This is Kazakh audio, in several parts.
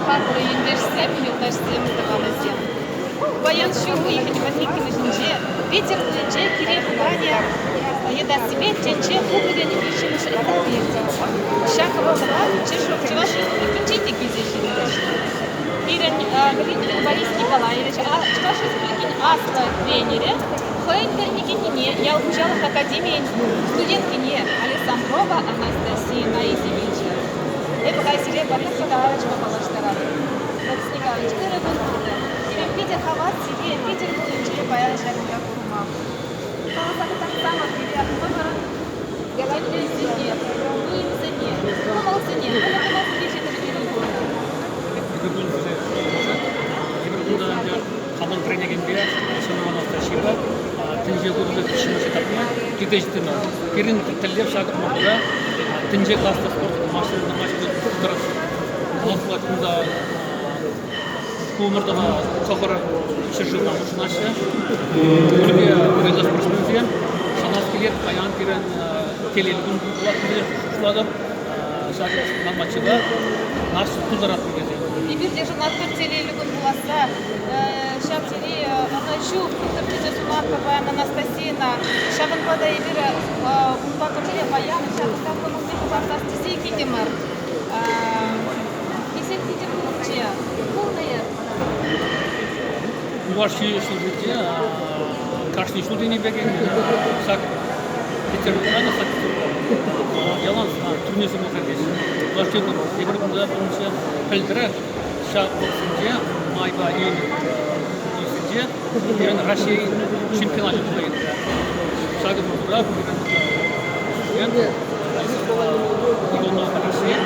хатlı ендешсем, юлдашсем дағаласем. Баян шуғы ехать ватникины жинже, ветер жинже, кире худания, еда себе, ченче, хубыден ищем уж это верьте. Шака ватала, чешок, чеваш, включите гизеши. Ирен Борис Николаевич, а чеваш, включите Асла тренере, Хейндер Никитине, я уезжала в академии студенткине Александрова Анастасии Наизевича. Я пока себе Борис Николаевич попалаштара. Борис Николаевич, кыры гонкурда. Тебе Питер хават себе, Питер гонче баян шаринга курма. Паласака так само тебе номер говорили здесь, ну им цене, помол цене, она помол цене, это же Kaman treniğinde sonuna taşıba tince kurulu kişinin setapına gidecektir. Kirin tellep şarkı mağda tince klasta spor maçlarında tutarız. Anlatmakında kumurda çokara şaşırtan uçnaşı. Bölge buraya sporcular şanaskiler bayan kiren telelgun kulakları şarkı maçında nasıl tuzarat gidecek. Теперь даже на теле любым голоса. Сейчас теле ночью интернете сумаковая Анастасина. Шабан вода и бира умпака теле баян. Шабан как он мне показал стези китимар. Если китим курчия, полная. Ваши служители, каждый служитель не бегает. Сак Петербурга сак ялан турнесы мухадис. Ваши Европада полностью пельдре. Шаг болсынде майба июньде бирен Россия чемпионаты будет. Шаг болсында бирен Иванов Россия.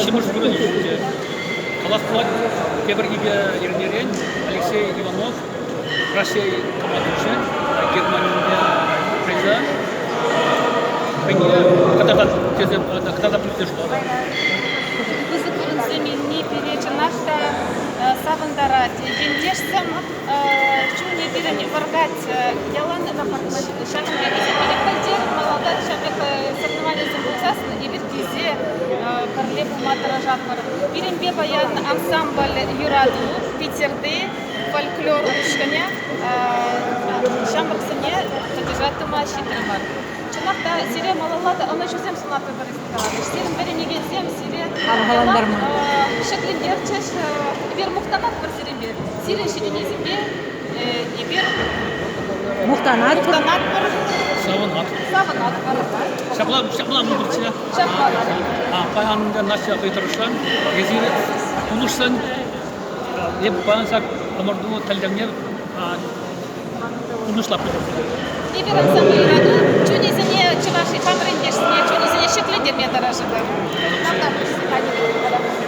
Шимыш бирен июньде. Каласкулак кебергиге ернерен Алексей Иванов Россия командующий Германия приза. Когда придешь туда? Нашта савандара ендешсем чуни бирен варгать ялан на парламент шаган бегизе перепальдер молодая шабек соревнования замбуцасно и виртизе карлебу матаражатмар бирен бебаян ансамбль юраду Питерде фольклор ушканя шамбаксыне тадижатыма шитрамар. Чынакта сире малалада аны чүзем сунаты Борис Николаевич. Сирен бере неге зем сире Аргаландармы? Шеклендер чеш ибер мухтанат бір сирен бер. Сирен шидене зембе ибер Мухтанат бір Саванат. саванат бар. Шабла мудырча. Шапла. Баянында наша кайтырышан, езире тулушсан, еп баянсак амарду талдамнер тулушлап. Ибер ансамбль юраду чуни зене чеваши хамрендешсне, чуни зене шеклендер метаражыды.